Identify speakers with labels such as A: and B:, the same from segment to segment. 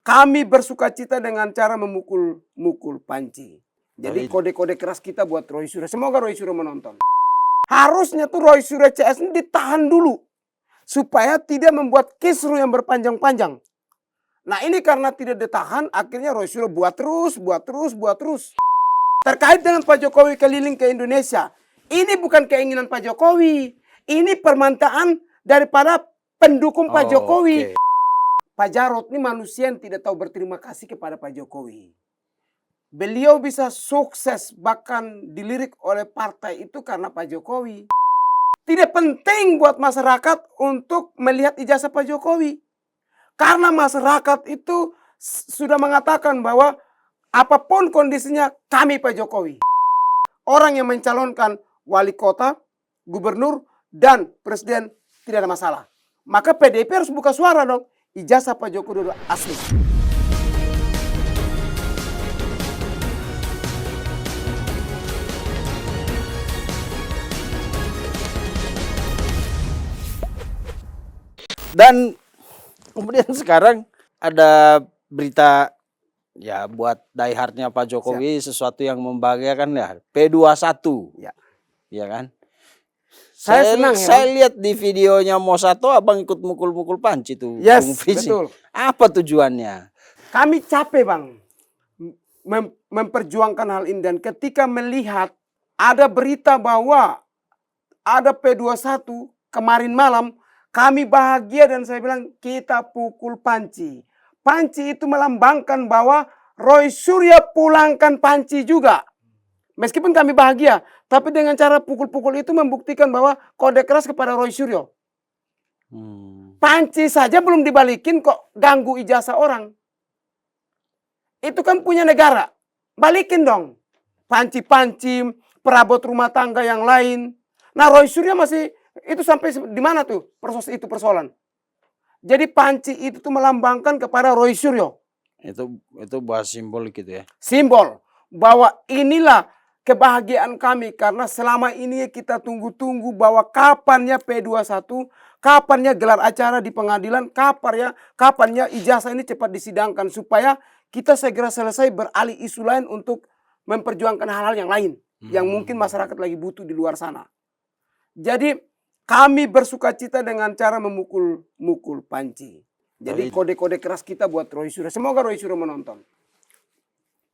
A: Kami bersukacita dengan cara memukul Panci. Jadi kode-kode keras kita buat Roy Suryo. Semoga Roy Suryo menonton. Harusnya tuh Roy Suryo CS ini ditahan dulu. Supaya tidak membuat kisru yang berpanjang-panjang. Nah ini karena tidak ditahan, akhirnya Roy Suryo buat terus. Terkait dengan Pak Jokowi keliling ke Indonesia. Ini bukan keinginan Pak Jokowi. Ini permintaan daripada pendukung Pak Jokowi. Pak Jarod ini manusia yang tidak tahu berterima kasih kepada Pak Jokowi. Beliau bisa sukses bahkan dilirik oleh partai itu karena Pak Jokowi. Tidak penting buat masyarakat untuk melihat ijazah Pak Jokowi. Karena masyarakat itu sudah mengatakan bahwa apapun kondisinya kami Pak Jokowi. Orang yang mencalonkan wali kota, gubernur, dan presiden tidak ada masalah. Maka PDIP harus buka suara dong. Ijazah Pak Joko Widodo asli.
B: Dan kemudian sekarang ada berita ya buat diehardnya Pak Jokowi sesuatu yang membahagiakan ya. P21.
A: Ya.
B: Ya kan?
A: Saya senang ya.
B: Saya lihat di videonya Mosato abang ikut mukul-mukul Panci tuh.
A: Yes, betul.
B: Apa tujuannya?
A: Kami capek bang memperjuangkan hal ini, dan ketika melihat ada berita bahwa ada P21 kemarin malam, kami bahagia dan saya bilang kita pukul Panci. Panci itu melambangkan bahwa Roy Suryo pulangkan Panci juga. Meskipun kami bahagia, tapi dengan cara pukul-pukul itu membuktikan bahwa kode keras kepada Roy Suryo. Panci saja belum dibalikin kok ganggu ijazah orang. Itu kan punya negara. Balikin dong. Panci-panci, perabot rumah tangga yang lain. Nah Roy Suryo masih, itu sampai di mana tuh persoalan. Jadi Panci itu tuh melambangkan kepada Roy Suryo.
B: Itu bahas simbol gitu ya.
A: Simbol bahwa inilah kebahagiaan kami karena selama ini kita tunggu-tunggu bahwa kapannya P21, kapannya gelar acara di pengadilan, kapannya ijazah ini cepat disidangkan supaya kita segera selesai beralih isu lain untuk memperjuangkan hal-hal yang lain yang mungkin masyarakat lagi butuh di luar sana. Jadi kami bersukacita dengan cara memukul Panci. Jadi kode-kode keras kita buat Roy Suryo. Semoga Roy Suryo menonton.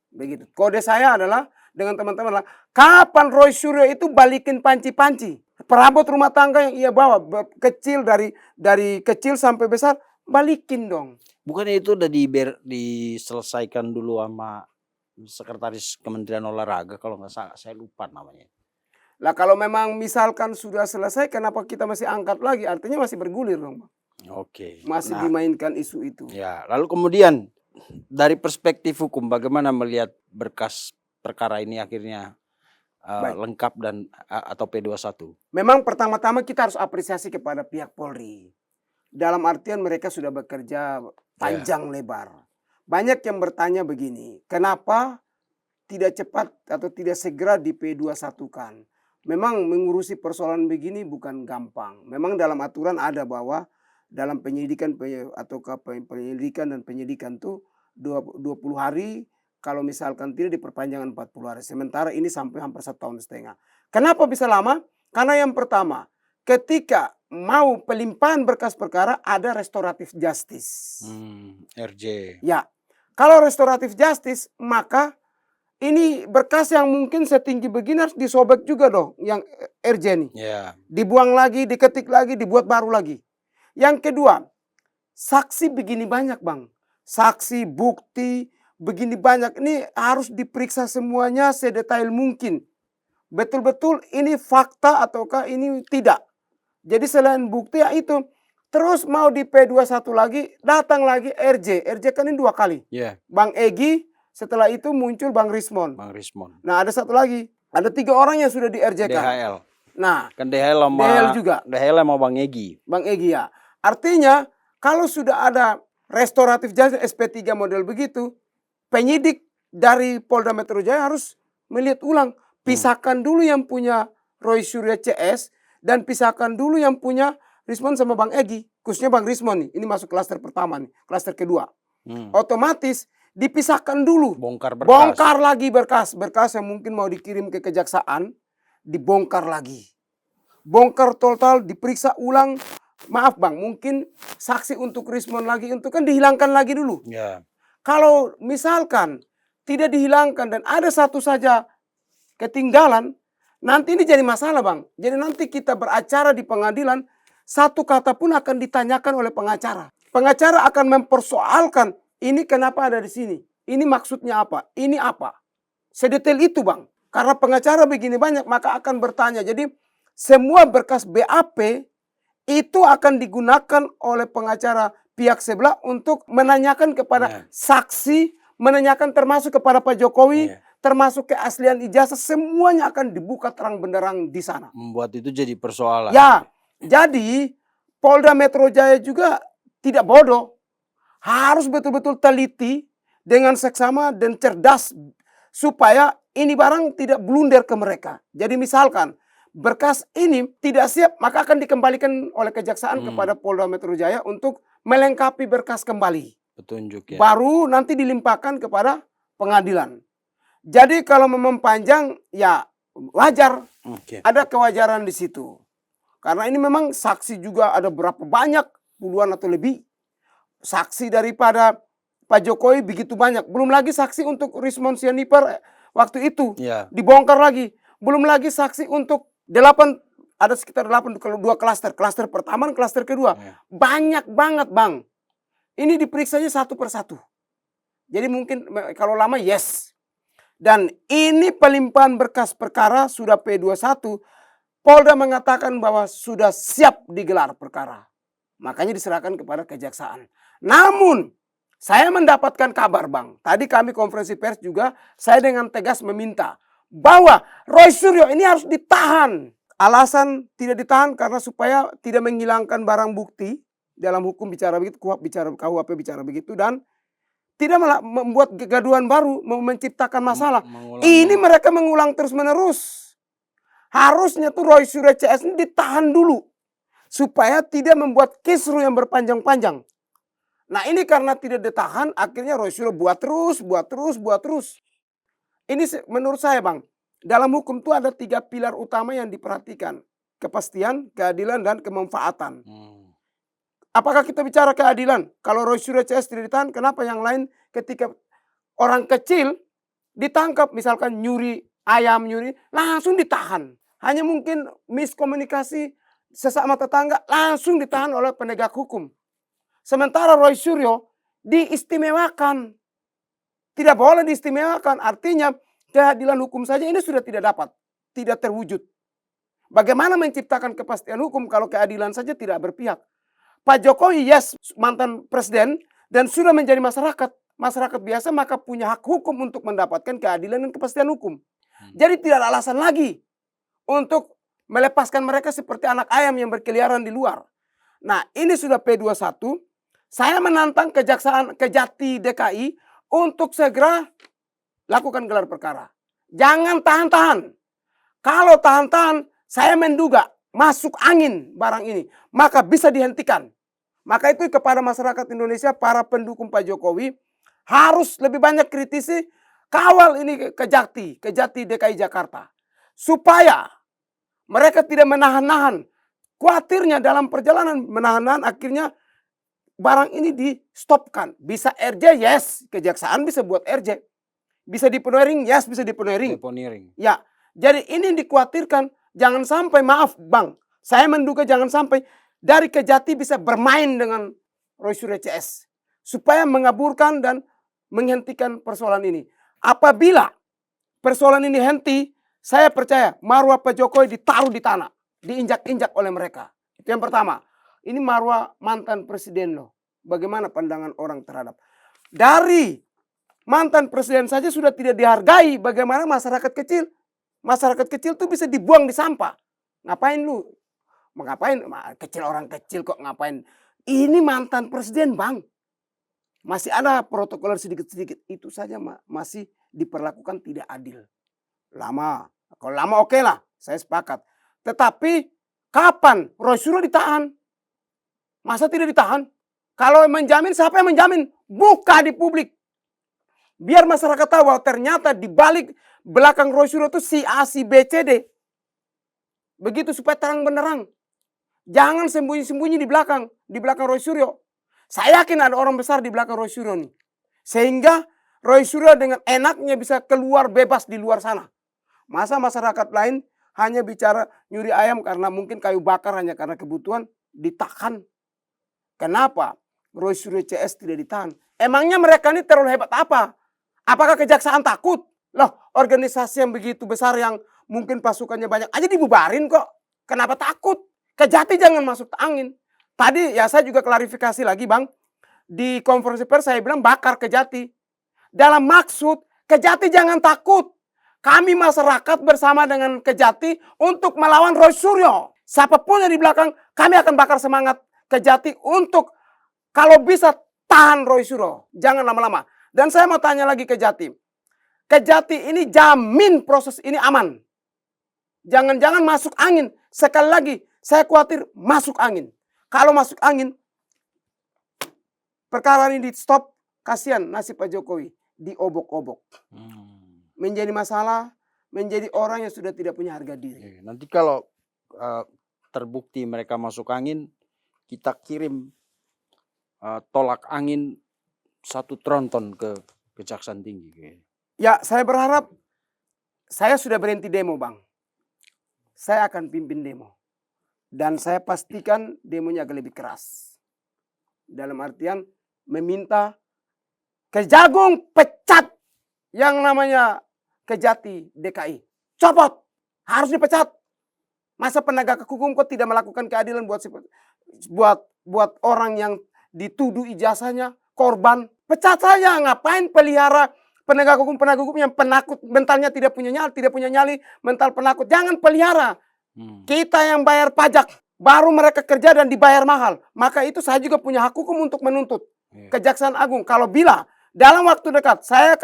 A: Begitu. Kode saya adalah dengan teman-teman adalah kapan Roy Suryo itu balikin Panci-panci. Perabot rumah tangga yang ia bawa kecil dari kecil sampai besar balikin dong.
B: Bukannya itu udah diselesaikan dulu sama Sekretaris Kementerian Olahraga kalau nggak salah, saya lupa namanya.
A: Lah kalau memang misalkan sudah selesai, kenapa kita masih angkat lagi? Artinya masih bergulir dong.
B: Oke.
A: Masih dimainkan isu itu.
B: Ya, lalu kemudian dari perspektif hukum bagaimana melihat berkas perkara ini akhirnya lengkap dan atau P21?
A: Memang pertama-tama kita harus apresiasi kepada pihak Polri. Dalam artian mereka sudah bekerja panjang lebar. Banyak yang bertanya begini, kenapa tidak cepat atau tidak segera di P21-kan? Memang mengurusi persoalan begini bukan gampang. Memang dalam aturan ada bahwa dalam penyelidikan dan penyidikan tuh 20 hari, kalau misalkan tidak diperpanjang 40 hari. Sementara ini sampai hampir 1,5 tahun. Kenapa bisa lama? Karena yang pertama, ketika mau pelimpahan berkas perkara ada restoratif justice.
B: RJ.
A: Ya, kalau restoratif justice maka ini berkas yang mungkin setinggi begini harus disobek juga dong yang RJ ini.
B: Yeah.
A: Dibuang lagi, diketik lagi, dibuat baru lagi. Yang kedua, saksi begini banyak bang. Saksi, bukti, begini banyak. Ini harus diperiksa semuanya sedetail mungkin. Betul-betul ini fakta ataukah ini tidak. Jadi selain bukti ya itu. Terus mau di P21 lagi, datang lagi RJ. RJ kan ini 2 kali.
B: Yeah.
A: Bang Egy, setelah itu muncul Bang Rismon. Nah ada satu lagi. Ada 3 orang yang sudah di RJ kan.
B: DHL.
A: Nah.
B: Kan DHL sama
A: DHL juga.
B: DHL sama Bang Egy.
A: Bang Egy ya. Artinya kalau sudah ada restoratif justice SP3 model begitu, penyidik dari Polda Metro Jaya harus melihat ulang. Pisahkan dulu yang punya Roy Suryo CS dan pisahkan dulu yang punya Rismon sama Bang Egy. Khususnya Bang Rismon nih. Ini masuk klaster pertama nih. Klaster kedua. otomatis dipisahkan dulu.
B: Bongkar berkas.
A: Bongkar lagi berkas yang mungkin mau dikirim ke kejaksaan, dibongkar lagi. Bongkar total, diperiksa ulang. Maaf bang, mungkin saksi untuk Rismon lagi, untuk kan dihilangkan lagi dulu.
B: Ya.
A: Kalau misalkan tidak dihilangkan dan ada satu saja ketinggalan, nanti ini jadi masalah bang. Jadi nanti kita beracara di pengadilan, satu kata pun akan ditanyakan oleh pengacara. Pengacara akan mempersoalkan, ini kenapa ada di sini? Ini maksudnya apa? Ini apa? Sedetail itu bang. Karena pengacara begini banyak, maka akan bertanya. Jadi semua berkas BAP itu akan digunakan oleh pengacara pihak sebelah untuk menanyakan kepada saksi, menanyakan termasuk kepada Pak Jokowi, termasuk keaslian ijazah, semuanya akan dibuka terang benderang di sana.
B: Membuat itu jadi persoalan.
A: Ya, jadi Polda Metro Jaya juga tidak bodoh. Harus betul-betul teliti dengan seksama dan cerdas supaya ini barang tidak blunder ke mereka. Jadi misalkan berkas ini tidak siap, maka akan dikembalikan oleh kejaksaan kepada Polda Metro Jaya untuk melengkapi berkas kembali.
B: Petunjuk ya.
A: Baru nanti dilimpahkan kepada pengadilan. Jadi kalau memang panjang, ya wajar. Ada kewajaran di situ. Karena ini memang saksi juga ada berapa banyak, puluhan atau lebih. Saksi daripada Pak Jokowi begitu banyak. Belum lagi saksi untuk Rismon Sianipar waktu itu. Dibongkar lagi. Belum lagi saksi untuk 8, ada sekitar 8, kalau 2 klaster. Klaster pertama dan klaster kedua. Banyak banget bang. Ini diperiksanya satu persatu. Jadi mungkin kalau lama yes. Dan ini pelimpahan berkas perkara sudah P21. Polda mengatakan bahwa sudah siap digelar perkara. Makanya diserahkan kepada kejaksaan. Namun saya mendapatkan kabar bang. Tadi kami konferensi pers juga, saya dengan tegas meminta bahwa Roy Suryo ini harus ditahan. Alasan tidak ditahan karena supaya tidak menghilangkan barang bukti. Dalam hukum bicara begitu, KUHP bicara begitu. Dan tidak malah membuat kegaduhan baru, menciptakan masalah. Ini mereka mengulang terus menerus. Harusnya tuh Roy Suryo CS ini ditahan dulu. Supaya tidak membuat kisru yang berpanjang-panjang. Nah ini karena tidak ditahan, akhirnya Roy Suryo buat terus. Ini menurut saya bang, dalam hukum itu ada 3 pilar utama yang diperhatikan. Kepastian, keadilan, dan kemanfaatan. Apakah kita bicara keadilan? Kalau Roy Suryo CS tidak ditahan, kenapa yang lain ketika orang kecil ditangkap, misalkan nyuri ayam, langsung ditahan. Hanya mungkin miskomunikasi sesama tetangga, langsung ditahan oleh penegak hukum. Sementara Roy Suryo diistimewakan. Tidak boleh diistimewakan, artinya keadilan hukum saja ini sudah tidak dapat, tidak terwujud. Bagaimana menciptakan kepastian hukum kalau keadilan saja tidak berpihak? Pak Jokowi yes mantan presiden dan sudah menjadi masyarakat biasa, maka punya hak hukum untuk mendapatkan keadilan dan kepastian hukum. Jadi tidak ada alasan lagi untuk melepaskan mereka seperti anak ayam yang berkeliaran di luar. Nah ini sudah P21, saya menantang Kejati DKI untuk segera lakukan gelar perkara. Jangan tahan-tahan. Kalau tahan-tahan, saya menduga masuk angin barang ini, maka bisa dihentikan. Maka itu kepada masyarakat Indonesia, para pendukung Pak Jokowi, harus lebih banyak kritisi, kawal ini Kejati DKI Jakarta. Supaya mereka tidak menahan-nahan. Khawatirnya dalam perjalanan menahan-nahan, akhirnya barang ini di-stopkan. Bisa RJ, yes. Kejaksaan bisa buat RJ. Bisa dipenuhi ring, yes. Bisa dipenuhi ring. Ya, jadi ini yang dikhawatirkan. Jangan sampai, maaf bang, saya menduga jangan sampai dari Kejati bisa bermain dengan Roy Suryo CS. Supaya mengaburkan dan menghentikan persoalan ini. Apabila persoalan ini henti, saya percaya marwah Pak Jokowi ditaruh di tanah. Diinjak-injak oleh mereka. Itu yang pertama. Ini marwah mantan presiden loh. Bagaimana pandangan orang terhadap. Dari mantan presiden saja sudah tidak dihargai. Bagaimana masyarakat kecil. Masyarakat kecil tuh bisa dibuang di sampah. Ngapain lu? Ngapain? Kecil, orang kecil kok ngapain? Ini mantan presiden bang. Masih ada protokoler sedikit-sedikit. Itu saja masih diperlakukan tidak adil. Lama. Kalau lama oke lah. Saya sepakat. Tetapi kapan Roy Suryo ditahan? Masa tidak ditahan? Kalau menjamin, siapa yang menjamin? Buka di publik. Biar masyarakat tahu bahwa ternyata di balik belakang Roy Suryo itu si A, si B, C, D. Begitu supaya terang benderang. Jangan sembunyi-sembunyi di belakang Roy Suryo. Saya yakin ada orang besar di belakang Roy Suryo nih. Sehingga Roy Suryo dengan enaknya bisa keluar bebas di luar sana. Masa masyarakat lain hanya bicara nyuri ayam karena mungkin kayu bakar hanya karena kebutuhan ditahan. Kenapa Roy Suryo CS tidak ditahan? Emangnya mereka ini terlalu hebat apa? Apakah kejaksaan takut? Loh, organisasi yang begitu besar yang mungkin pasukannya banyak aja dibubarin kok. Kenapa takut? Kejati jangan masuk angin. Tadi ya saya juga klarifikasi lagi Bang. Di konferensi pers saya bilang bakar Kejati. Dalam maksud Kejati jangan takut. Kami masyarakat bersama dengan Kejati untuk melawan Roy Suryo. Siapapun yang di belakang kami akan bakar semangat Kejati untuk kalau bisa tahan Roy Suryo. Jangan lama-lama. Dan saya mau tanya lagi Kejati. Kejati ini jamin proses ini aman. Jangan-jangan masuk angin. Sekali lagi, saya khawatir masuk angin. Kalau masuk angin, perkara ini di stop, kasihan nasib Pak Jokowi. Diobok-obok. Menjadi masalah, menjadi orang yang sudah tidak punya harga diri.
B: Nanti kalau terbukti mereka masuk angin, kita kirim tolak angin 1 tronton ke Kejaksaan Tinggi.
A: Ya, saya berharap saya sudah berhenti demo, Bang. Saya akan pimpin demo. Dan saya pastikan demonya agak lebih keras. Dalam artian meminta Kejagung pecat yang namanya Kejati DKI. Copot. Harus dipecat. Masa penegak hukum kok tidak melakukan keadilan buat orang yang dituduh ijazahnya korban. Pecat saja, ngapain pelihara penegak hukum yang penakut, mentalnya tidak punya nyali, mental penakut. Jangan pelihara. Kita yang bayar pajak, baru mereka kerja dan dibayar mahal. Maka itu saya juga punya hak hukum untuk menuntut Kejaksaan Agung. Kalau bila dalam waktu dekat, saya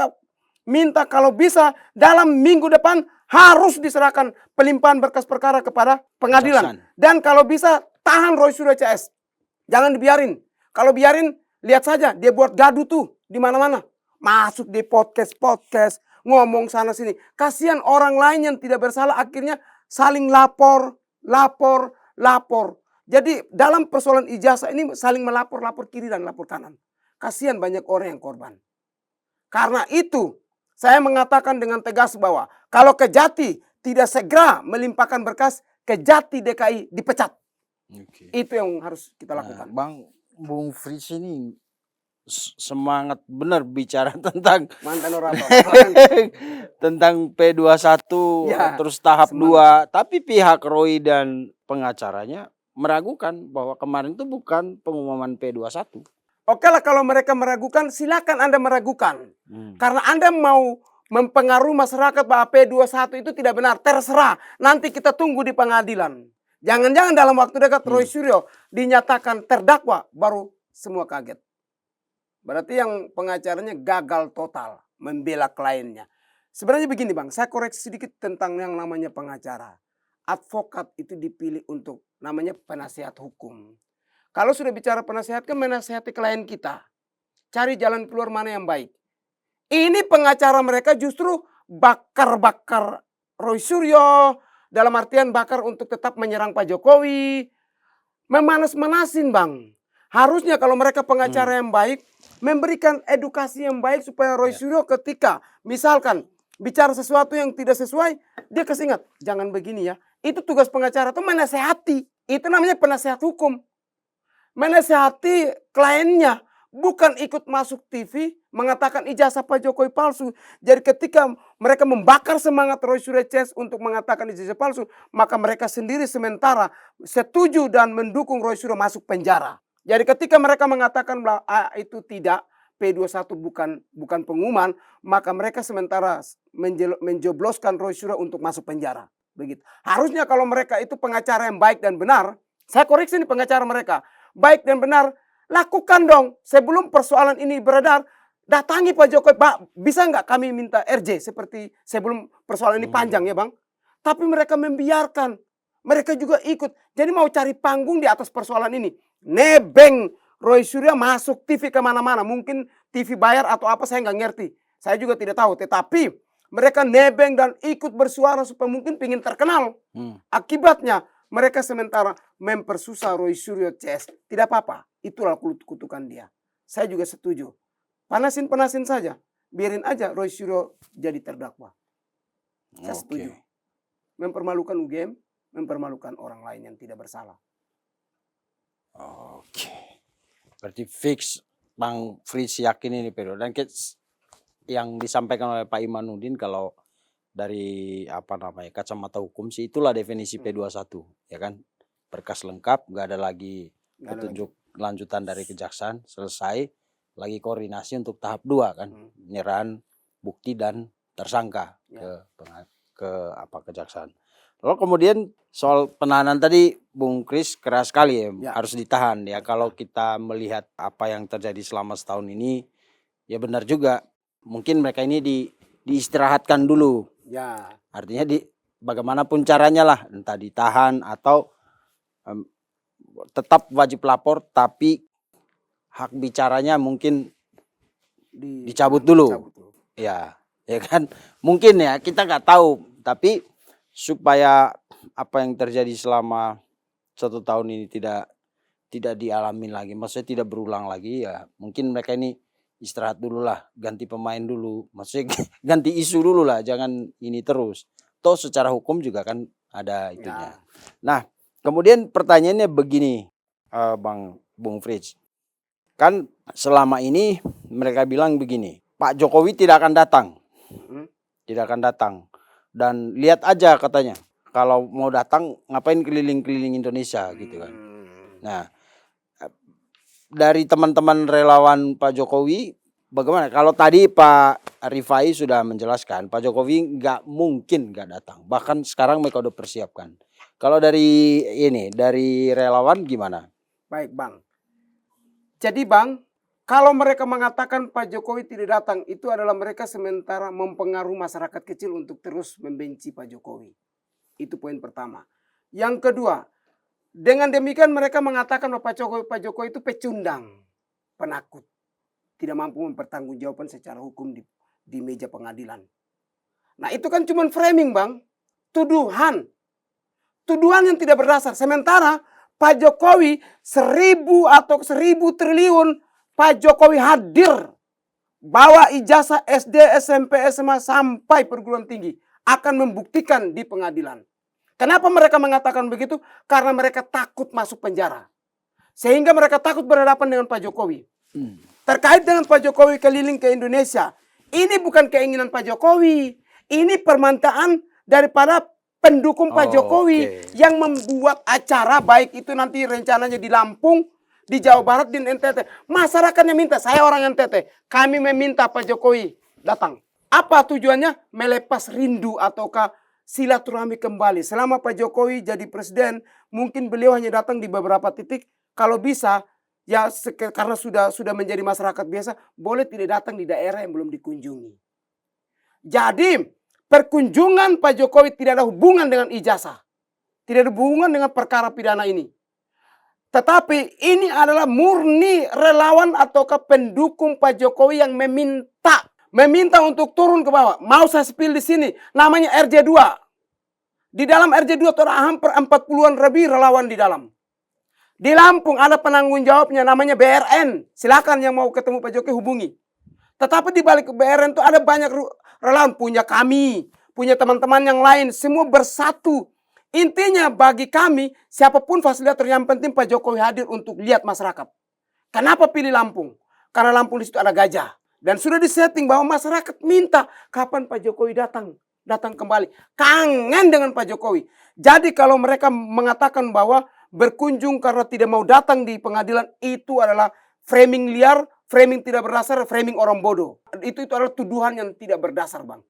A: minta kalau bisa dalam minggu depan harus diserahkan pelimpahan berkas perkara kepada pengadilan. Dan kalau bisa tahan Roy Suryo CS. Jangan dibiarin. Kalau biarin, lihat saja dia buat gaduh tuh di mana-mana. Masuk di podcast, ngomong sana sini. Kasihan orang lain yang tidak bersalah akhirnya saling lapor. Jadi dalam persoalan ijazah ini saling lapor kiri dan lapor kanan. Kasihan banyak orang yang korban. Karena itu saya mengatakan dengan tegas bahwa kalau Kejati tidak segera melimpahkan berkas, Kejati DKI dipecat. Itu yang harus kita lakukan.
B: Bung Frits ini semangat benar bicara tentang
A: mantan orator.
B: tentang P21 ya, terus tahap semangat. 2. Tapi pihak Roy dan pengacaranya meragukan bahwa kemarin itu bukan pengumuman P21.
A: Oke lah kalau mereka meragukan, silakan Anda meragukan. Karena Anda mau mempengaruhi masyarakat bahwa P21 itu tidak benar. Terserah, nanti kita tunggu di pengadilan. Jangan-jangan dalam waktu dekat Roy Suryo dinyatakan terdakwa, baru semua kaget. Berarti yang pengacaranya gagal total membela kliennya. Sebenarnya begini Bang, saya koreksi sedikit tentang yang namanya pengacara. Advokat itu dipilih untuk namanya penasihat hukum. Kalau sudah bicara penasihat kan menasihati klien kita. Cari jalan keluar mana yang baik. Ini pengacara mereka justru bakar-bakar Roy Suryo. Dalam artian bakar untuk tetap menyerang Pak Jokowi. Memanas-manasin Bang. Harusnya kalau mereka pengacara yang baik, memberikan edukasi yang baik supaya Roy Suryo ketika misalkan bicara sesuatu yang tidak sesuai, dia kasih ingat, jangan begini ya. Itu tugas pengacara itu menasehati. Itu namanya penasehat hukum. Menasehati kliennya. Bukan ikut masuk TV mengatakan ijazah Pak Jokowi palsu. Jadi ketika mereka membakar semangat Roy Suryo CS untuk mengatakan ijazah palsu, maka mereka sendiri sementara setuju dan mendukung Roy Suryo masuk penjara. Jadi ketika mereka mengatakan bahwa itu tidak, P21 bukan pengumuman, maka mereka sementara menjobloskan Roy Suryo untuk masuk penjara. Begitu. Harusnya kalau mereka itu pengacara yang baik dan benar, saya koreksi nih pengacara mereka, baik dan benar, lakukan dong sebelum persoalan ini beredar. Datangi Pak Jokowi, Pak bisa nggak kami minta RJ seperti sebelum persoalan ini panjang ya Bang. Tapi mereka membiarkan, mereka juga ikut. Jadi mau cari panggung di atas persoalan ini. Nebeng Roy Suryo masuk TV kemana-mana. Mungkin TV bayar atau apa saya nggak ngerti. Saya juga tidak tahu. Tetapi mereka nebeng dan ikut bersuara supaya mungkin ingin terkenal. Akibatnya mereka sementara mempersusah Roy Suryo CS. Tidak apa-apa. Itulah kutukan dia. Saya juga setuju. Panasin saja. Biarin aja Roy Suryo jadi terdakwa. Saya setuju. Mempermalukan UGM, mempermalukan orang lain yang tidak bersalah.
B: Oke. Berarti fix Bang Frits yakin ini Pedro. Dan yang disampaikan oleh Pak Imanuddin kalau dari kacamata hukum sih itulah definisi P21 ya kan. Berkas lengkap, nggak ada lagi petunjuk lanjutan dari kejaksaan, selesai. Lagi koordinasi untuk tahap 2 kan. Penyerahan bukti dan tersangka ke kejaksaan. Lalu kemudian soal penahanan tadi Bung Kris keras sekali ya, harus ditahan ya. Kalau kita melihat apa yang terjadi selama setahun ini, ya benar juga. Mungkin mereka ini diistirahatkan dulu.
A: Ya.
B: Artinya bagaimanapun caranya lah, entah ditahan atau tetap wajib lapor, tapi hak bicaranya mungkin dicabut dulu. Ya kan. Mungkin ya kita nggak tahu, tapi supaya apa yang terjadi selama 1 tahun ini tidak dialami lagi, maksudnya tidak berulang lagi ya. Mungkin mereka ini istirahat dulu lah, ganti pemain dulu, maksudnya ganti isu dulu lah, jangan ini terus. Toh secara hukum juga kan ada itunya. Nah kemudian pertanyaannya begini, Bung Frits, kan selama ini mereka bilang begini, Pak Jokowi tidak akan datang, tidak akan datang. Dan lihat aja katanya, kalau mau datang ngapain keliling-keliling Indonesia gitu kan. Nah, dari teman-teman relawan Pak Jokowi, bagaimana? Kalau tadi Pak Rifai sudah menjelaskan, Pak Jokowi nggak mungkin nggak datang. Bahkan sekarang mereka udah persiapkan. Kalau dari relawan gimana?
A: Baik Bang. Jadi Bang, kalau mereka mengatakan Pak Jokowi tidak datang, itu adalah mereka sementara mempengaruhi masyarakat kecil untuk terus membenci Pak Jokowi. Itu poin pertama. Yang kedua, dengan demikian mereka mengatakan bahwa Pak Jokowi itu pecundang, penakut, tidak mampu mempertanggungjawabkan secara hukum di meja pengadilan. Nah itu kan cuma framing Bang, tuduhan yang tidak berdasar. Sementara Pak Jokowi 1.000 atau 1.000 triliun Pak Jokowi hadir, bawa ijazah SD, SMP, SMA sampai perguruan tinggi, akan membuktikan di pengadilan. Kenapa mereka mengatakan begitu? Karena mereka takut masuk penjara. Sehingga mereka takut berhadapan dengan Pak Jokowi. Terkait dengan Pak Jokowi keliling ke Indonesia, ini bukan keinginan Pak Jokowi, ini permintaan daripada pendukung Pak Jokowi yang membuat acara, baik itu nanti rencananya di Lampung, di Jawa Barat, di NTT. Masyarakatnya minta, saya orang NTT, kami meminta Pak Jokowi datang. Apa tujuannya? Melepas rindu ataukah silaturahmi kembali. Selama Pak Jokowi jadi presiden, mungkin beliau hanya datang di beberapa titik. Kalau bisa, ya karena sudah menjadi masyarakat biasa, boleh tidak datang di daerah yang belum dikunjungi. Jadi, perkunjungan Pak Jokowi tidak ada hubungan dengan ijazah. Tidak ada hubungan dengan perkara pidana ini. Tetapi ini adalah murni relawan ataukah pendukung Pak Jokowi yang meminta untuk turun ke bawah. Mau saya spill di sini, namanya RJ2. Di dalam RJ2 itu ada hampir 40-an lebih relawan di dalam. Di Lampung ada penanggung jawabnya namanya BRN. Silakan yang mau ketemu Pak Jokowi hubungi. Tetapi di balik BRN itu ada banyak relawan, punya kami, punya teman-teman yang lain, semua bersatu. Intinya bagi kami, siapapun fasilitator yang penting Pak Jokowi hadir untuk lihat masyarakat. Kenapa pilih Lampung? Karena Lampung di situ ada gajah. Dan sudah disetting bahwa masyarakat minta kapan Pak Jokowi datang kembali. Kangen dengan Pak Jokowi. Jadi kalau mereka mengatakan bahwa berkunjung karena tidak mau datang di pengadilan, itu adalah framing liar, framing tidak berdasar, framing orang bodoh. Itu adalah tuduhan yang tidak berdasar Bang.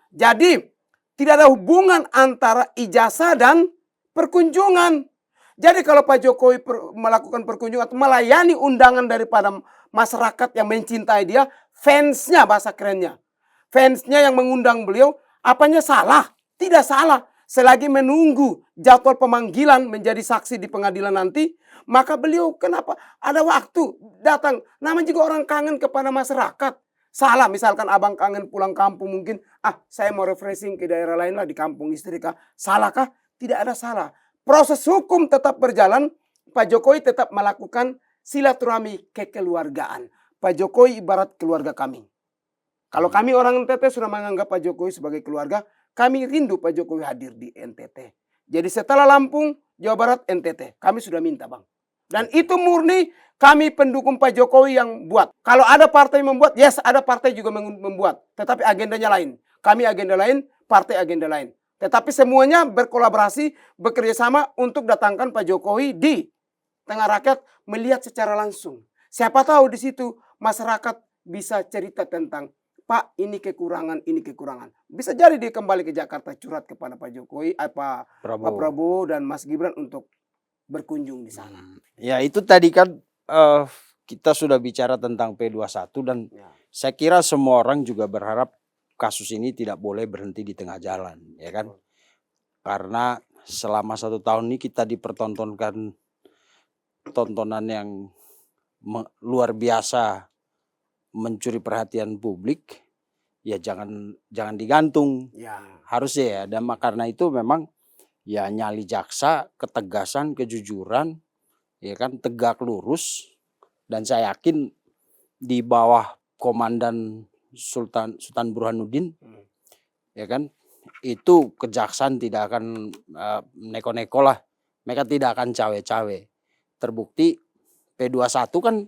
A: Jadi tidak ada hubungan antara ijazah dan perkunjungan. Jadi kalau Pak Jokowi melakukan perkunjungan atau melayani undangan daripada masyarakat yang mencintai dia, fansnya bahasa kerennya. Fansnya yang mengundang beliau, apanya salah? Tidak salah. selagi menunggu jadwal pemanggilan menjadi saksi di pengadilan nanti, maka beliau kenapa ada waktu datang. Namanya juga orang kangen kepada masyarakat. Salah misalkan abang kangen pulang kampung mungkin, saya mau refreshing ke daerah lain lah di kampung istri kah. Salahkah? Tidak ada salah. Proses hukum tetap berjalan, Pak Jokowi tetap melakukan silaturahmi kekeluargaan. Pak Jokowi ibarat keluarga kami. Kalau kami orang NTT sudah menganggap Pak Jokowi sebagai keluarga, kami rindu Pak Jokowi hadir di NTT. Jadi setelah Lampung, Jawa Barat, NTT. Kami sudah minta, Bang. Dan itu murni kami pendukung Pak Jokowi yang buat. Kalau ada partai membuat, yes, ada partai juga membuat. Tetapi agendanya lain. Kami agenda lain, partai agenda lain. Tetapi semuanya berkolaborasi, bekerja sama untuk datangkan Pak Jokowi di tengah rakyat melihat secara langsung. Siapa tahu di situ masyarakat bisa cerita tentang, Pak, ini kekurangan, ini kekurangan. Bisa jadi dia kembali ke Jakarta curhat kepada Pak Jokowi, Pak Prabowo dan Mas Gibran untuk berkunjung di sana.
B: Ya itu tadi kan kita sudah bicara tentang P21 dan saya kira semua orang juga berharap kasus ini tidak boleh berhenti di tengah jalan, ya kan? Karena selama 1 tahun ini kita dipertontonkan tontonan yang luar biasa mencuri perhatian publik, ya jangan digantung.
A: Ya.
B: Harusnya ya, dan karena itu memang ya nyali jaksa, ketegasan, kejujuran, ya kan, tegak lurus. Dan saya yakin di bawah komandan Sultan Burhanuddin, ya kan, itu kejaksaan tidak akan neko-neko lah. Mereka tidak akan cawe-cawe. Terbukti P21 kan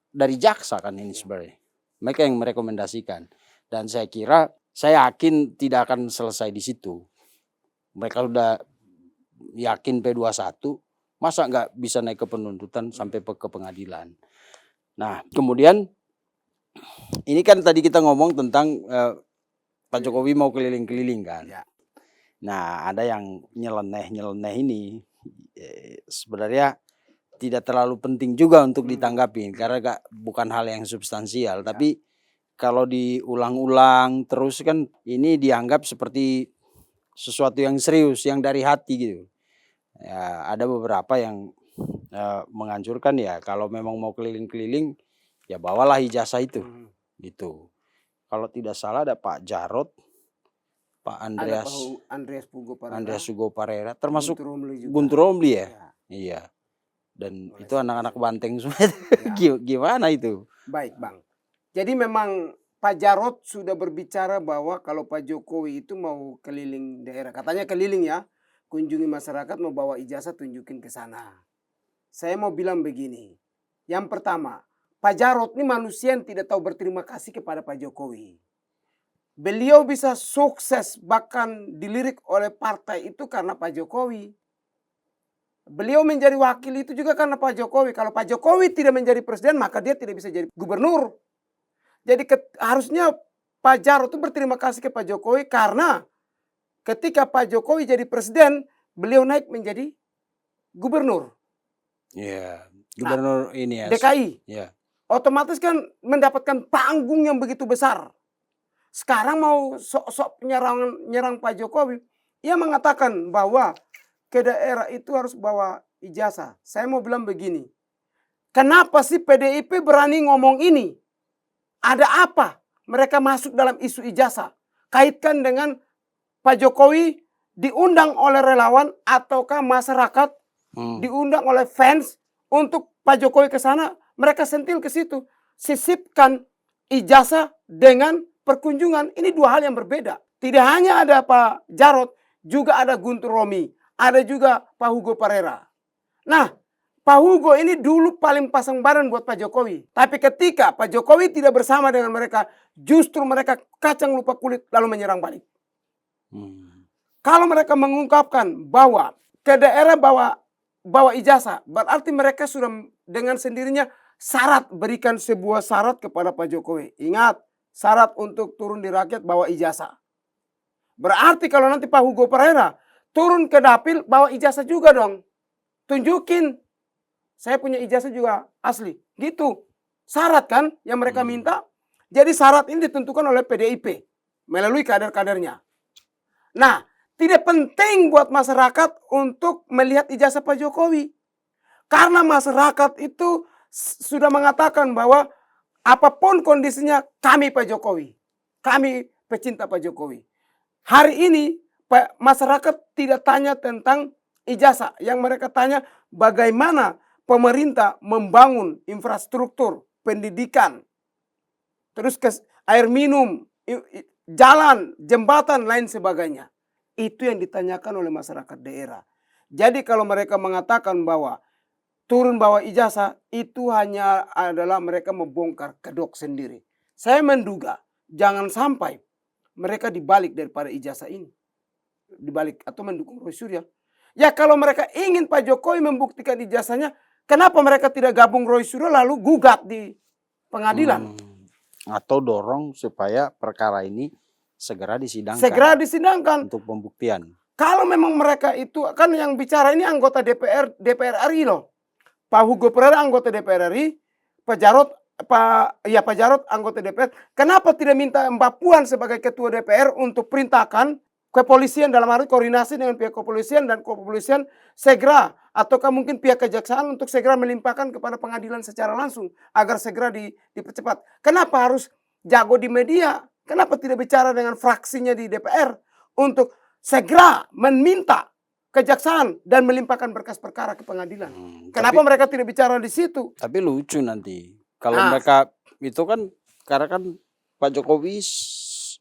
B: dari jaksa kan ini sebenarnya. Mereka yang merekomendasikan. Dan saya kira, saya yakin tidak akan selesai di situ. Mereka udah yakin P21, masa nggak bisa naik ke penuntutan sampai ke pengadilan. Nah, kemudian ini kan tadi kita ngomong tentang Pak Jokowi mau keliling-keliling kan.
A: Ya.
B: Nah, ada yang nyeleneh ini sebenarnya tidak terlalu penting juga untuk ditanggapi karena bukan hal yang substansial. Tapi kalau diulang-ulang terus kan ini dianggap seperti sesuatu yang serius, yang dari hati gitu. Ya, ada beberapa yang menganjurkan ya kalau memang mau keliling-keliling ya bawalah ijazah itu gitu. Kalau tidak salah ada Pak Jarod, Pak
A: Andreas
B: Hugo Parera, termasuk
A: Guntur
B: Romli ya. Iya. Dan itu anak-anak banteng semua. Gimana itu?
A: Baik, Bang. Jadi memang Pak Jarod sudah berbicara bahwa kalau Pak Jokowi itu mau keliling daerah, katanya keliling ya, kunjungi masyarakat, mau bawa ijazah tunjukin ke sana. Saya mau bilang begini. Yang pertama, Pak Jarod ini manusia yang tidak tahu berterima kasih kepada Pak Jokowi. Beliau bisa sukses bahkan dilirik oleh partai itu karena Pak Jokowi. Beliau menjadi wakil itu juga karena Pak Jokowi. Kalau Pak Jokowi tidak menjadi presiden, maka dia tidak bisa jadi gubernur. Jadi harusnya Pak Jarod itu berterima kasih ke Pak Jokowi karena ketika Pak Jokowi jadi presiden, beliau naik menjadi gubernur.
B: Iya, gubernur ini ya.
A: DKI.
B: Ya.
A: Otomatis kan mendapatkan panggung yang begitu besar. Sekarang mau sok-sok nyerang Pak Jokowi. Ia mengatakan bahwa ke daerah itu harus bawa ijazah. Saya mau bilang begini. Kenapa sih PDIP berani ngomong ini? Ada apa mereka masuk dalam isu ijazah? Kaitkan dengan Pak Jokowi diundang oleh relawan ataukah masyarakat diundang oleh fans untuk Pak Jokowi ke sana, mereka sentil ke situ. Sisipkan ijazah dengan perkunjungan. Ini dua hal yang berbeda. Tidak hanya ada Pak Jarod, juga ada Guntur Romli. Ada juga Pak Hugo Parera. Nah, Pak Hugo ini dulu paling pasang badan buat Pak Jokowi. Tapi ketika Pak Jokowi tidak bersama dengan mereka, justru mereka kacang lupa kulit lalu menyerang balik. Kalau mereka mengungkapkan bahwa ke daerah bawa ijazah, berarti mereka sudah dengan sendirinya syarat, berikan sebuah syarat kepada Pak Jokowi. Ingat, syarat untuk turun di rakyat bawa ijazah. Berarti kalau nanti Pak Hugo Parera turun ke dapil, bawa ijazah juga dong. Tunjukin, saya punya ijazah juga asli. Gitu. Syarat kan yang mereka minta. Jadi syarat ini ditentukan oleh PDIP melalui kader-kadernya. Nah, tidak penting buat masyarakat untuk melihat ijazah Pak Jokowi. Karena masyarakat itu sudah mengatakan bahwa apapun kondisinya kami Pak Jokowi. Kami pecinta Pak Jokowi. Hari ini masyarakat tidak tanya tentang ijazah. Yang mereka tanya bagaimana pemerintah membangun infrastruktur, pendidikan, terus air minum, jalan, jembatan, lain sebagainya. Itu yang ditanyakan oleh masyarakat daerah. Jadi kalau mereka mengatakan bahwa turun bawa ijazah, itu hanya adalah mereka membongkar kedok sendiri. Saya menduga jangan sampai mereka dibalik daripada ijazah ini. Dibalik atau mendukung Roy Suryo. Ya kalau mereka ingin Pak Jokowi membuktikan ijazahnya, kenapa mereka tidak gabung Roy Suryo lalu gugat di pengadilan?
B: Atau dorong supaya perkara ini segera disidangkan.
A: Segera disidangkan.
B: Untuk pembuktian.
A: Kalau memang mereka itu, kan yang bicara ini anggota DPR RI loh. Pak Hugo Pereira anggota DPR RI, Pak Jarod anggota DPR. Kenapa tidak minta Mbak Puan sebagai ketua DPR untuk perintahkan kepolisian dalam arti koordinasi dengan pihak kepolisian dan kepolisian segera ataukah mungkin pihak kejaksaan untuk segera melimpahkan kepada pengadilan secara langsung agar segera dipercepat. Kenapa harus jago di media? Kenapa tidak bicara dengan fraksinya di DPR untuk segera meminta kejaksaan dan melimpahkan berkas perkara ke pengadilan? Kenapa mereka tidak bicara di situ?
B: Tapi lucu nanti kalau mereka itu kan, karena kan Pak Jokowi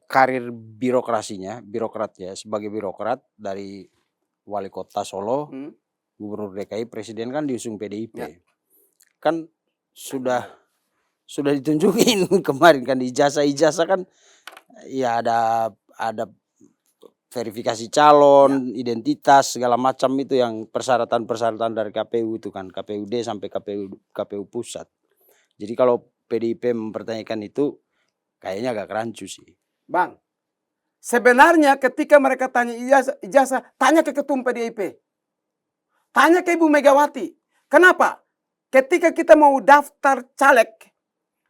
B: karir birokrat ya, sebagai birokrat dari wali kota Solo, gubernur DKI, presiden kan diusung PDIP. Ya. Kan sudah ditunjukin kemarin kan ijazah kan ya ada verifikasi calon, identitas segala macam itu yang persyaratan dari KPU itu kan, KPUD sampai KPU pusat. Jadi kalau PDIP mempertanyakan itu kayaknya agak rancu sih.
A: Bang, sebenarnya ketika mereka tanya ijazah, tanya ke ketum PDIP. Tanya ke Ibu Megawati. Kenapa? Ketika kita mau daftar caleg,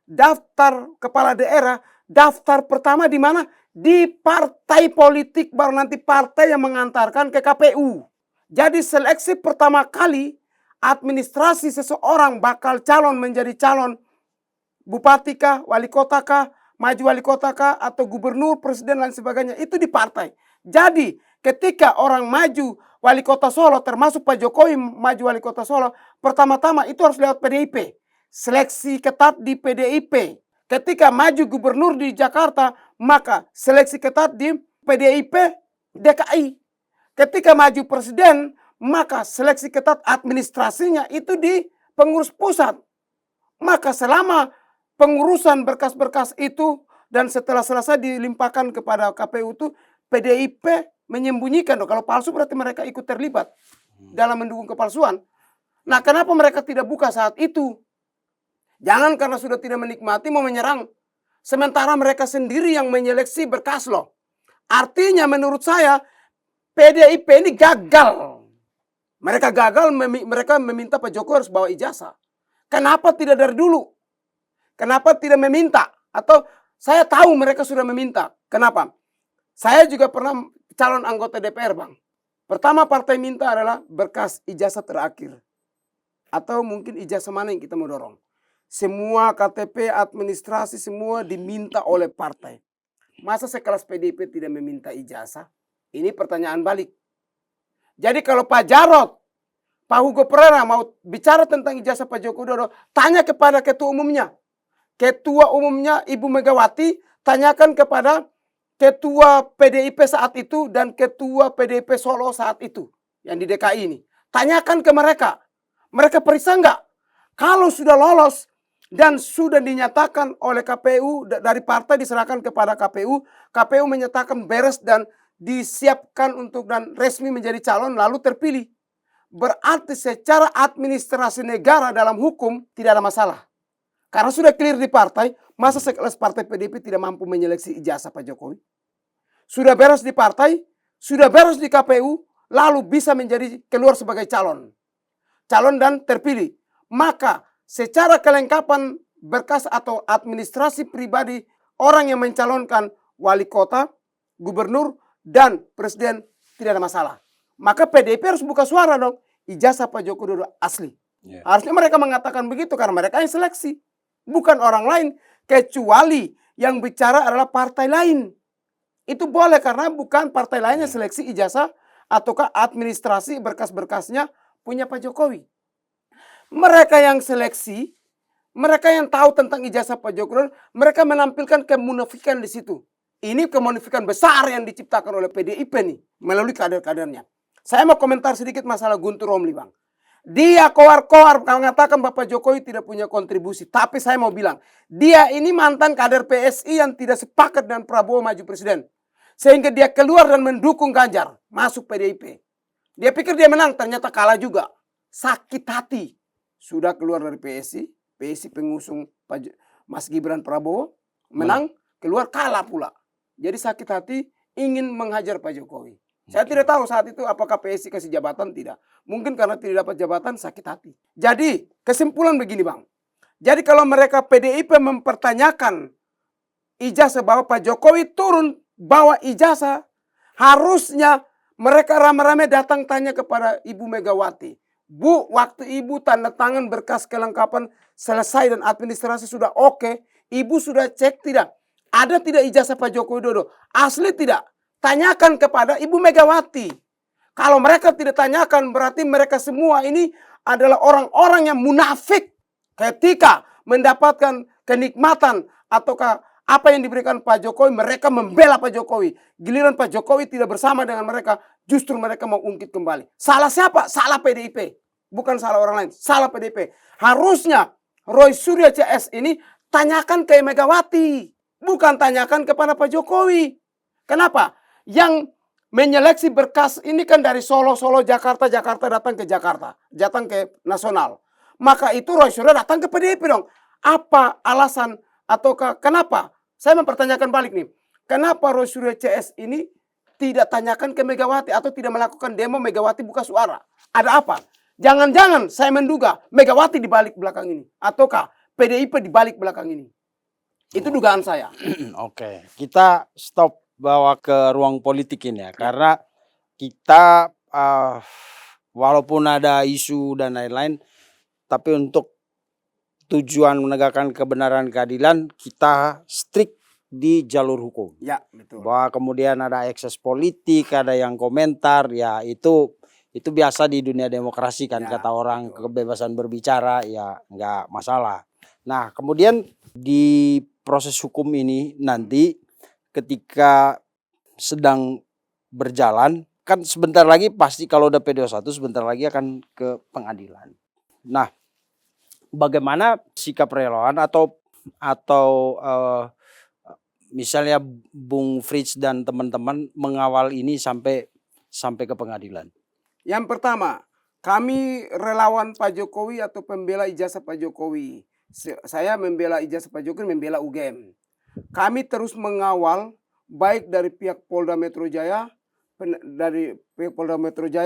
A: daftar kepala daerah, daftar pertama di mana? Di partai politik, baru nanti partai yang mengantarkan ke KPU. Jadi seleksi pertama kali administrasi seseorang bakal calon menjadi calon bupati kah, wali kota kah, maju wali kota kah, atau gubernur, presiden, dan sebagainya, itu di partai. Jadi ketika orang maju wali kota Solo, termasuk Pak Jokowi maju wali kota Solo, pertama-tama itu harus lewat PDIP. Seleksi ketat di PDIP. Ketika maju gubernur di Jakarta, maka seleksi ketat di PDIP DKI. Ketika maju presiden, maka seleksi ketat administrasinya itu di pengurus pusat. Maka selama pengurusan berkas-berkas itu dan setelah selesai dilimpahkan kepada KPU itu, PDIP menyembunyikan. Kalau palsu berarti mereka ikut terlibat dalam mendukung kepalsuan. Nah, kenapa mereka tidak buka saat itu? Jangan karena sudah tidak menikmati mau menyerang. Sementara mereka sendiri yang menyeleksi berkas loh. Artinya menurut saya PDIP ini gagal. Mereka gagal, mereka meminta Pak Jokowi harus bawa ijazah. Kenapa tidak dari dulu? Kenapa tidak meminta? Atau saya tahu mereka sudah meminta. Kenapa? Saya juga pernah calon anggota DPR, Bang. Pertama partai minta adalah berkas ijazah terakhir. Atau mungkin ijazah mana yang kita mau dorong. Semua KTP, administrasi, semua diminta oleh partai. Masa sekelas PDIP tidak meminta ijazah? Ini pertanyaan balik. Jadi kalau Pak Jarod, Pak Hugo Pereira mau bicara tentang ijazah Pak Joko Widodo, tanya kepada ketua umumnya. Ketua umumnya Ibu Megawati, tanyakan kepada ketua PDIP saat itu dan ketua PDIP Solo saat itu. Yang di DKI ini. Tanyakan ke mereka. Mereka periksa enggak? Kalau sudah lolos dan sudah dinyatakan oleh KPU, dari partai diserahkan kepada KPU, KPU menyatakan beres dan disiapkan untuk dan resmi menjadi calon lalu terpilih. Berarti secara administrasi negara dalam hukum tidak ada masalah. Karena sudah clear di partai, masa sekelas partai PDIP tidak mampu menyeleksi ijazah Pak Jokowi? Sudah beres di partai, sudah beres di KPU, lalu bisa menjadi keluar sebagai calon. Calon dan terpilih. Maka secara kelengkapan berkas atau administrasi pribadi orang yang mencalonkan wali kota, gubernur, dan presiden tidak ada masalah. Maka PDIP harus buka suara dong. Ijazah Pak Joko Widodo asli. Harusnya mereka mengatakan begitu karena mereka yang seleksi. Bukan orang lain. Kecuali yang bicara adalah partai lain. Itu boleh karena bukan partai lainnya seleksi ijazah ataukah administrasi berkas-berkasnya punya Pak Jokowi. Mereka yang seleksi, mereka yang tahu tentang ijazah Pak Jokowi, mereka menampilkan kemunafikan di situ. Ini kemunafikan besar yang diciptakan oleh PDIP nih melalui kader-kadernya. Saya mau komentar sedikit masalah Guntur Romli, Bang. Dia koar-koar mengatakan Bapak Jokowi tidak punya kontribusi. Tapi saya mau bilang, dia ini mantan kader PSI yang tidak sepakat dengan Prabowo maju presiden. Sehingga dia keluar dan mendukung Ganjar, masuk PDIP. Dia pikir dia menang, ternyata kalah juga. Sakit hati. Sudah keluar dari PSI, PSI pengusung Mas Gibran Prabowo, menang, keluar kalah pula. Jadi sakit hati, ingin menghajar Pak Jokowi. Saya tidak tahu saat itu apakah PSI kasih jabatan, tidak. Mungkin karena tidak dapat jabatan, sakit hati. Jadi, kesimpulan begini, Bang. Jadi kalau mereka PDIP mempertanyakan ijazah bahwa Pak Jokowi turun bawa ijazah, harusnya mereka rame-rame datang tanya kepada Ibu Megawati. Bu, waktu Ibu tanda tangan berkas kelengkapan selesai dan administrasi sudah oke, Ibu sudah cek tidak? Ada tidak ijazah Pak Joko Widodo? Asli tidak? Tanyakan kepada Ibu Megawati. Kalau mereka tidak tanyakan, berarti mereka semua ini adalah orang-orang yang munafik ketika mendapatkan kenikmatan ataukah apa yang diberikan Pak Jokowi, mereka membela Pak Jokowi. Giliran Pak Jokowi tidak bersama dengan mereka, justru mereka mau ungkit kembali. Salah siapa? Salah PDIP. Bukan salah orang lain, salah PDIP. Harusnya Roy Suryo CS ini tanyakan ke Megawati. Bukan tanyakan kepada Pak Jokowi. Kenapa? Yang menyeleksi berkas ini kan dari Solo, Jakarta datang ke Jakarta. Datang ke nasional. Maka itu Roy Suryo datang ke PDIP dong. Apa alasan ataukah kenapa? Saya mempertanyakan balik nih. Kenapa Roy Suryo CS ini tidak tanyakan ke Megawati atau tidak melakukan demo Megawati buka suara? Ada apa? Jangan-jangan saya menduga Megawati di balik belakang ini. Ataukah PDIP di balik belakang ini. Itu dugaan saya.
B: Oke, kita stop bawa ke ruang politik ini ya. Karena kita walaupun ada isu dan lain-lain, tapi untuk tujuan menegakkan kebenaran keadilan, kita strict di jalur hukum.
A: Ya, betul.
B: Bahwa kemudian ada ekses politik, ada yang komentar, ya itu biasa di dunia demokrasi kan,
A: ya,
B: kata orang,
A: betul.
B: kebebasan berbicara ya nggak masalah. Nah kemudian di proses hukum ini nanti ketika sedang berjalan, kan sebentar lagi pasti kalau udah P21 sebentar lagi akan ke pengadilan. Nah, bagaimana sikap relawan atau misalnya Bung Frits dan teman-teman mengawal ini sampai ke pengadilan?
A: Yang pertama, kami relawan Pak Jokowi atau pembela ijazah Pak Jokowi. Saya membela ijazah Pak Jokowi, membela UGM. Kami terus mengawal baik dari pihak Polda Metro Jaya,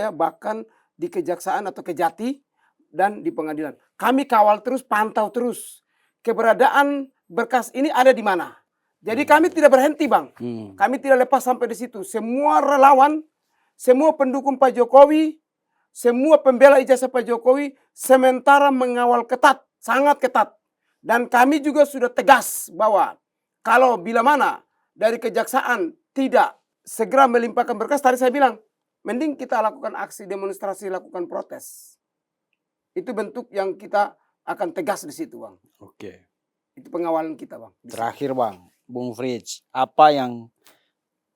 A: bahkan di Kejaksaan atau Kejati dan di pengadilan. Kami kawal terus, pantau terus keberadaan berkas ini ada di mana. Jadi kami tidak berhenti, Bang. Kami tidak lepas sampai di situ. Semua relawan, semua pendukung Pak Jokowi, semua pembela ijazah Pak Jokowi sementara mengawal ketat, sangat ketat. Dan kami juga sudah tegas bahwa kalau bila mana dari kejaksaan tidak segera melimpahkan berkas, tadi saya bilang, mending kita lakukan aksi demonstrasi, lakukan protes. Itu bentuk yang kita akan tegas di situ, Bang.
B: Oke.
A: Itu pengawalan kita, Bang.
B: Terakhir, Bang, Bung Frits, apa yang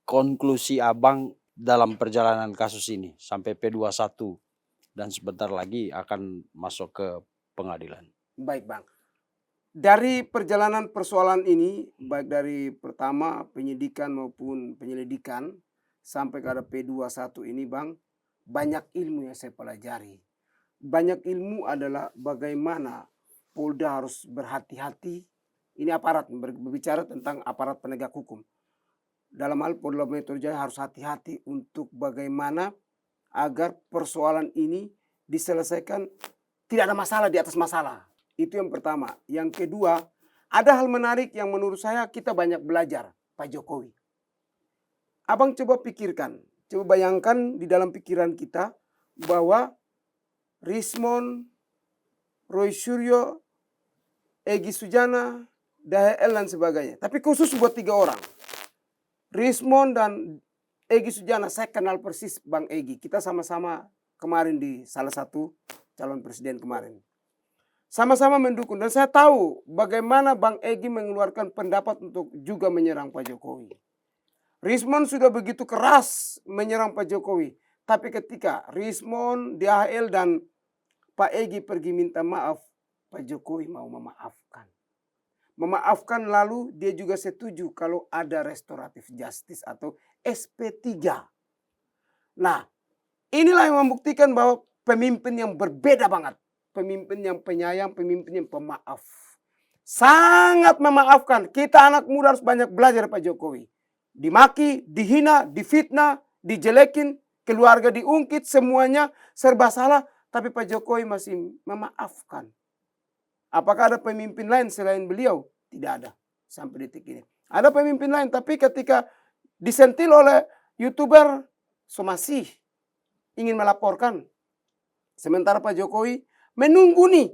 B: konklusi Abang dalam perjalanan kasus ini sampai P21 dan sebentar lagi akan masuk ke pengadilan?
A: Baik, Bang. Dari perjalanan persoalan ini, baik dari pertama penyidikan maupun penyelidikan sampai ke ada P21 ini, Bang, banyak ilmu yang saya pelajari. Banyak ilmu adalah bagaimana Polda harus berhati-hati. Ini aparat, berbicara tentang aparat penegak hukum. Dalam hal Polda Metro Jaya harus hati-hati untuk bagaimana agar persoalan ini diselesaikan, tidak ada masalah di atas masalah. Itu yang pertama. Yang kedua, ada hal menarik yang menurut saya kita banyak belajar Pak Jokowi. Abang coba pikirkan, Coba bayangkan di dalam pikiran kita bahwa Rismon, Roy Suryo, Egy Sujana, DHL dan sebagainya. Tapi khusus buat 3 orang. Rismon dan Egy Sujana, saya kenal persis Bang Egy. Kita sama-sama kemarin di salah satu calon presiden kemarin. Sama-sama mendukung dan saya tahu bagaimana Bang Egy mengeluarkan pendapat untuk juga menyerang Pak Jokowi. Rismon sudah begitu keras menyerang Pak Jokowi. Tapi ketika Rismon, DHL dan Pak Egy pergi minta maaf, Pak Jokowi mau memaafkan. Memaafkan lalu dia juga setuju kalau ada restoratif justice atau SP3. Nah, inilah yang membuktikan bahwa pemimpin yang berbeda banget. Pemimpin yang penyayang, pemimpin yang pemaaf. Sangat memaafkan. Kita anak muda harus banyak belajar Pak Jokowi. Dimaki, dihina, difitnah, dijelekin, keluarga diungkit, semuanya serba salah. Tapi Pak Jokowi masih memaafkan. Apakah ada pemimpin lain selain beliau? Tidak ada sampai detik ini. Ada pemimpin lain, tapi ketika disentil oleh YouTuber, masih ingin melaporkan. Sementara Pak Jokowi menunggu nih.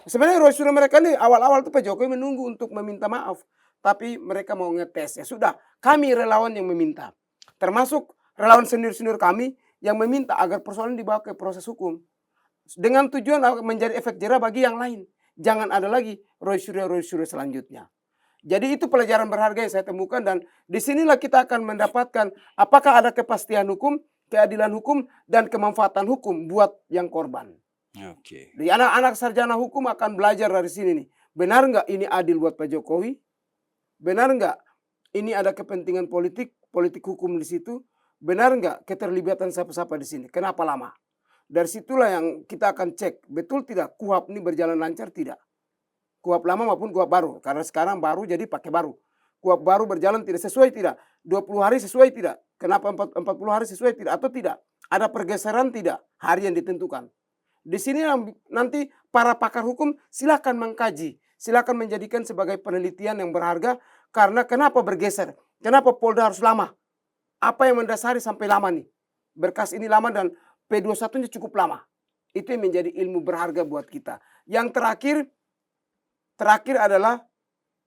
A: Sebenarnya Roy Suryo mereka nih awal-awal tuh Pak Jokowi menunggu untuk meminta maaf. Tapi mereka mau ngetes. Ya sudah, kami relawan yang meminta. Termasuk relawan senior-senior kami yang meminta agar persoalan dibawa ke proses hukum. Dengan tujuan menjadi efek jerah bagi yang lain. Jangan ada lagi Roy Suryo selanjutnya. Jadi itu pelajaran berharga yang saya temukan dan disinilah kita akan mendapatkan apakah ada kepastian hukum, keadilan hukum, dan kemanfaatan hukum buat yang korban.
B: Oke.
A: Jadi anak-anak sarjana hukum akan belajar dari sini nih. Benar nggak ini adil buat Pak Jokowi? Benar nggak ini ada kepentingan politik hukum di situ? Benar nggak keterlibatan siapa-siapa di sini? Kenapa lama? Dari situlah yang kita akan cek, betul tidak KUHP ini berjalan lancar tidak? KUHP lama maupun KUHP baru. Karena sekarang baru jadi pakai baru. KUHP baru berjalan tidak sesuai tidak? 20 hari sesuai tidak? Kenapa 40 hari sesuai tidak? Atau tidak? Ada pergeseran tidak? Hari yang ditentukan. Di sini nanti para pakar hukum silakan mengkaji. Silakan menjadikan sebagai penelitian yang berharga. Karena kenapa bergeser? Kenapa Polda harus lama? Apa yang mendasari sampai lama nih? Berkas ini lama dan P21-nya cukup lama. Itu yang menjadi ilmu berharga buat kita. Yang terakhir adalah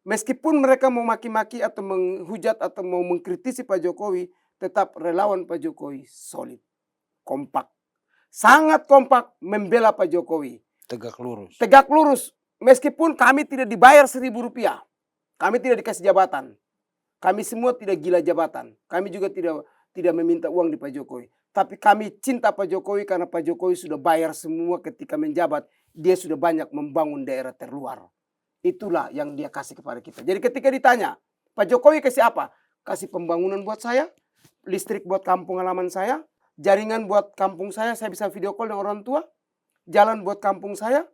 A: meskipun mereka mau maki-maki atau menghujat atau mau mengkritisi Pak Jokowi, tetap relawan Pak Jokowi solid, kompak. Sangat kompak membela Pak Jokowi.
B: Tegak lurus.
A: Tegak lurus. Meskipun kami tidak dibayar Rp1.000. Kami tidak dikasih jabatan. Kami semua tidak gila jabatan. Kami juga tidak meminta uang di Pak Jokowi. Tapi kami cinta Pak Jokowi karena Pak Jokowi sudah bayar semua ketika menjabat. Dia sudah banyak membangun daerah terluar. Itulah yang dia kasih kepada kita. Jadi ketika ditanya, Pak Jokowi kasih apa? Kasih pembangunan buat saya, listrik buat kampung halaman saya, jaringan buat kampung saya bisa video call dengan orang tua, jalan buat kampung saya,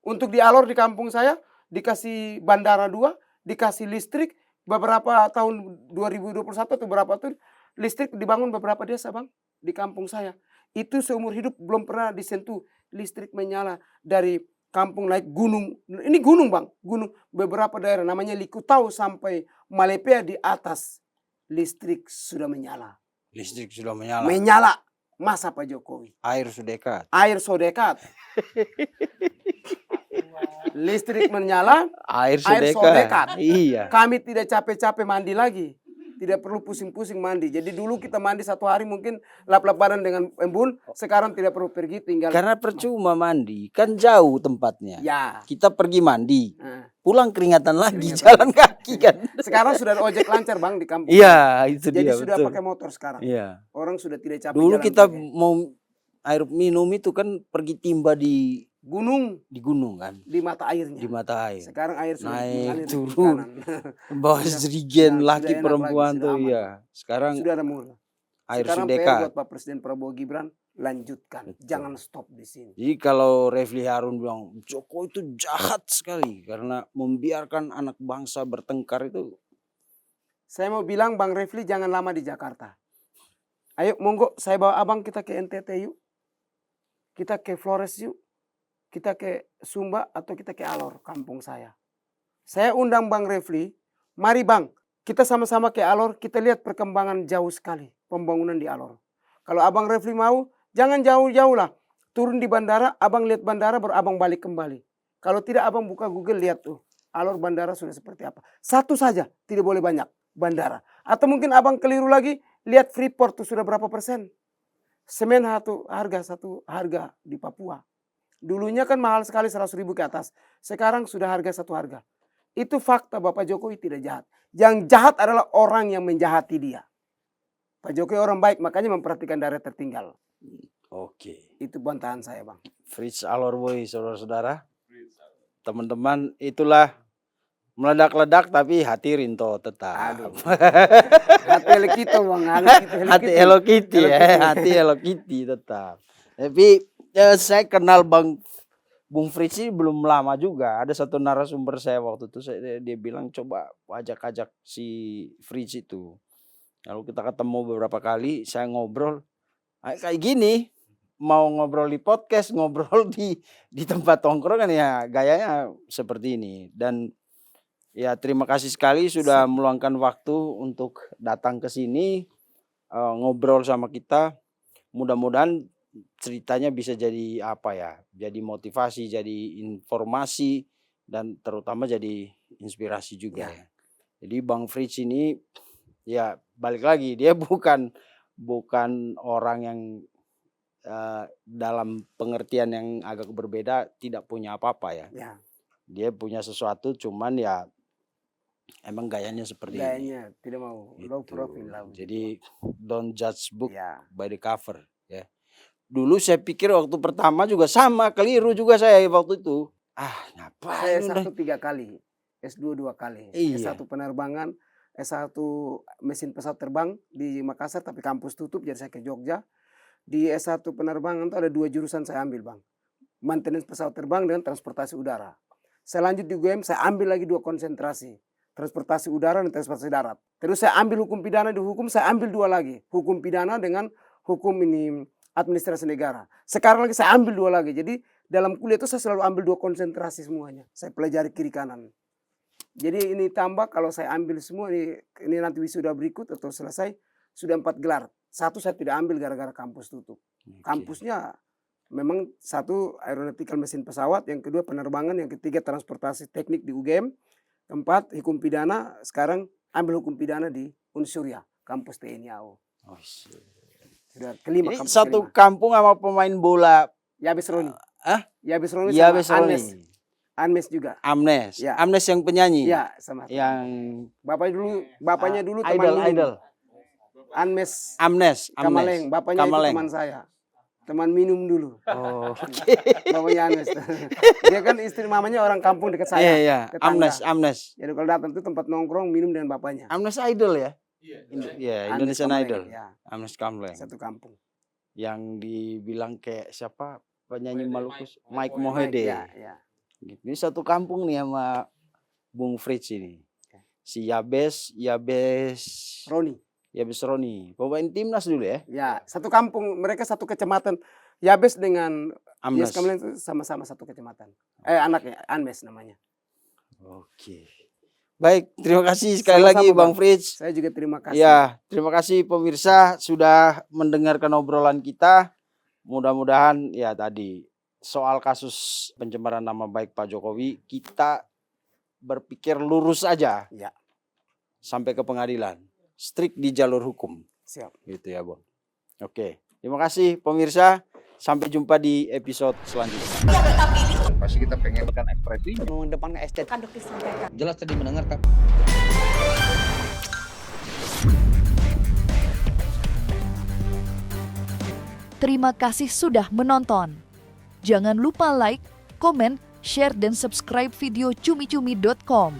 A: untuk di Alor di kampung saya, dikasih bandara 2, dikasih listrik, beberapa tahun 2021 atau berapa tuh, listrik dibangun beberapa desa bang, di kampung saya. Itu seumur hidup belum pernah disentuh, listrik menyala dari kampung naik gunung, ini gunung bang, gunung beberapa daerah namanya Likutau sampai Malepea di atas, listrik sudah menyala.
B: Listrik sudah menyala.
A: Menyala. Masa Pak Jokowi.
B: Air sudah dekat.
A: Air sudah dekat. Listrik menyala.
B: Air
A: sudah dekat.
B: Iya.
A: Kami tidak capek-capek mandi lagi. Tidak perlu pusing-pusing mandi. Jadi dulu kita mandi 1 hari mungkin lap-lap badan dengan embun. Sekarang tidak perlu pergi tinggal.
B: Karena percuma mandi. Kan jauh tempatnya.
A: Ya.
B: Kita pergi mandi. Pulang keringatan lagi. Jalan kaki kan.
A: Sekarang sudah ada ojek lancar bang di kampung.
B: Iya itu
A: jadi
B: dia.
A: Jadi sudah
B: betul.
A: pakai motor sekarang.
B: Iya.
A: Orang sudah tidak capek.
B: Dulu kita mau air minum itu kan pergi timba di
A: gunung.
B: Di gunung kan.
A: Di mata airnya.
B: Di mata air.
A: Sekarang air sudah
B: naik turun. Bawa serigen laki perempuan tuh ya. Sekarang
A: sudah ada mulai.
B: Air
A: sekarang
B: sudah
A: PR buat Pak Presiden Prabowo Gibran, lanjutkan.
B: Betul.
A: Jangan stop di sini.
B: Jadi kalau Refli Harun bilang Jokowi itu jahat sekali karena membiarkan anak bangsa bertengkar itu.
A: Saya mau bilang Bang Refli jangan lama di Jakarta. Ayo monggo saya bawa abang kita ke NTT yuk. Kita ke Flores yuk. Kita ke Sumba atau kita ke Alor, kampung saya. Saya undang Bang Refli, mari Bang, kita sama-sama ke Alor, kita lihat perkembangan jauh sekali pembangunan di Alor. Kalau abang Refli mau, jangan jauh-jauh lah. Turun di bandara, abang lihat bandara baru abang balik kembali. Kalau tidak abang buka Google lihat tuh, alur bandara sudah seperti apa. Satu saja, tidak boleh banyak bandara. Atau mungkin abang keliru lagi, lihat Freeport tuh sudah berapa persen. Semen satu harga di Papua. Dulunya kan mahal sekali 100.000 ke atas. Sekarang sudah satu harga. Itu fakta Bapak Jokowi tidak jahat. Yang jahat adalah orang yang menjahati dia. Pak Jokowi orang baik, makanya memperhatikan daerah tertinggal.
B: Oke.
A: Itu bantahan saya, Bang.
B: Fritz Alorboy, saudara-saudara. Teman-teman, itulah meledak-ledak tapi hati Rinto tetap.
A: Aduh. Hati Hello Kitty, Bang.
B: Hati Hello Kitty ya, hati Hello Kitty tetap. Tapi ya, saya kenal Bung Fritz ini belum lama juga. Ada satu narasumber saya waktu itu, dia bilang coba ajak-ajak si Fritz itu. Lalu kita ketemu beberapa kali, saya ngobrol kayak gini, mau ngobrol di podcast, ngobrol di tempat tongkrongan ya gayanya seperti ini. Dan ya terima kasih sekali sudah meluangkan waktu untuk datang ke sini ngobrol sama kita. Mudah-mudahan ceritanya bisa jadi apa ya? Jadi motivasi, jadi informasi dan terutama jadi inspirasi juga ya. Jadi Bang Fritz ini ya balik lagi dia bukan orang yang dalam pengertian yang agak berbeda tidak punya apa-apa ya. Dia punya sesuatu cuman ya emang gayanya seperti ini.
A: Tidak mau low profile lah.
B: Jadi don't judge book by the cover ya. Dulu saya pikir waktu pertama juga sama, keliru juga saya waktu itu. Ngapain?
A: Saya S1 3 kali, S2 2 kali.
B: Iya.
A: S1 penerbangan, S1 mesin pesawat terbang di Makassar tapi kampus tutup jadi saya ke Jogja. Di S1 penerbangan itu ada 2 jurusan saya ambil, Bang. Maintenance pesawat terbang dengan transportasi udara. Saya lanjut di UGM, saya ambil lagi 2 konsentrasi. Transportasi udara dan transportasi darat. Terus saya ambil hukum pidana di hukum, saya ambil 2 lagi. Hukum pidana dengan hukum ini administrasi negara. Sekarang lagi saya ambil 2 lagi. Jadi dalam kuliah itu saya selalu ambil 2 konsentrasi semuanya. Saya pelajari kiri kanan. Jadi ini tambah kalau saya ambil semua ini nanti wisuda berikut atau selesai sudah 4 gelar. 1 saya tidak ambil gara-gara kampus tutup. Kampusnya memang 1 aeronautical mesin pesawat, yang kedua penerbangan, yang ketiga transportasi teknik di UGM, 4 hukum pidana, sekarang ambil hukum pidana di Unsurya, kampus TNI AO. Sudah kelima.
B: Ini satu kampung sama pemain bola
A: Yabes Roni. Yabes Roni
B: sama
A: Anmes. Anmes juga.
B: Amnes.
A: Ya.
B: Amnes yang penyanyi.
A: Ya, sama.
B: Yang
A: bapaknya dulu teman
B: idol.
A: Amnes
B: Kamaleng.
A: Bapaknya itu teman saya. Teman minum dulu.
B: Oke.
A: Bapaknya Amnes. Dia kan istri mamanya orang kampung dekat saya.
B: Iya. Amnes.
A: Jadi kalau datang itu tempat nongkrong minum dengan bapaknya.
B: Amnes Idol ya? Iya, Indonesian Idol.
A: Ya.
B: Amnes Kamaleng.
A: Satu kampung.
B: Yang dibilang kayak siapa? Penyanyi Maluku, Mike Mohede.
A: Ya.
B: Ini satu kampung nih sama Bung Fritz ini. Si Yabes Roni. Pemain timnas dulu ya?
A: Ya, satu kampung, mereka satu kecamatan. Yabes dengan
B: Amnes.
A: Kamaleng itu sama-sama satu kecamatan. Anaknya Anmes namanya.
B: Oke. Baik, terima kasih sekali lagi Bang Fritz.
A: Saya juga terima kasih.
B: Ya, terima kasih pemirsa sudah mendengarkan obrolan kita. Mudah-mudahan ya tadi soal kasus pencemaran nama baik Pak Jokowi kita berpikir lurus aja.
A: Ya.
B: Sampai ke pengadilan. Strict di jalur hukum.
A: Siap.
B: Gitu ya, Bang. Oke. Terima kasih pemirsa. Sampai jumpa di episode selanjutnya.
C: Pasti kita pengen kan ekspresi
D: mengedepankan estetika.
C: jelas tadi mendengarkan.
E: Terima kasih sudah menonton. Jangan lupa like, komen, share, dan subscribe video cumi-cumi.com.